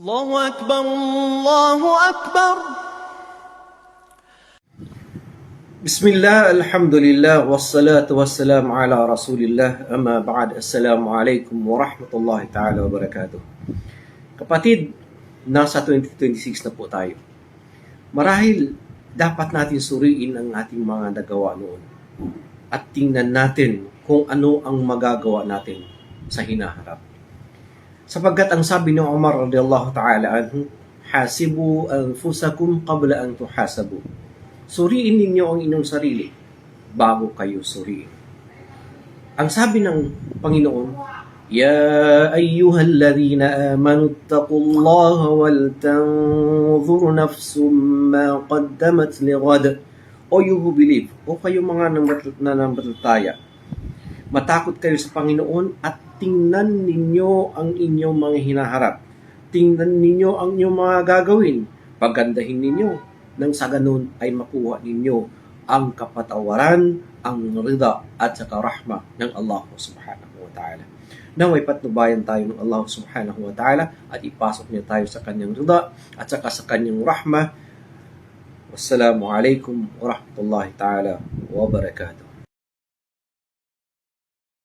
الله أكبر الله أكبر. Bismillah, alhamdulillah, wassalatu wassalamu ala rasulillah, amma ba'd. Assalamu alaikum wa rahmatullahi ta'ala wa barakatuh. Kapatid, nasa 2026 na po tayo. Marahil dapat natin suriin ang ating mga nagawa noon at tingnan natin kung ano ang magagawa natin sa hinaharap. Sapagkat ang sabi ni Umar radiyallahu ta'ala anhu, hasibu anfusakum qabla an tuhasabu. Suriin ninyo ang inyong sarili bago kayo suriin. Ang sabi ng Panginoon, Ya ayyuhalladhina amanu taqullaha wal tanzur nafsum ma qaddamat lighad. O you who believe, o kayo mga nananampalataya, matakot kayo sa Panginoon at tingnan ninyo ang inyong mga hinaharap. Tingnan ninyo ang inyong mga gagawin. Pagandahin ninyo nang sa ganun ay makuha ninyo ang kapatawaran, ang rida at saka rahma ng Allah subhanahu wa ta'ala. Naway patnubayan tayo ng Allah subhanahu wa ta'ala at ipasok niya tayo sa kanyang rida at saka sa kanyang rahma. Wassalamu alaikum wa rahmatullahi ta'ala wa barakatuh.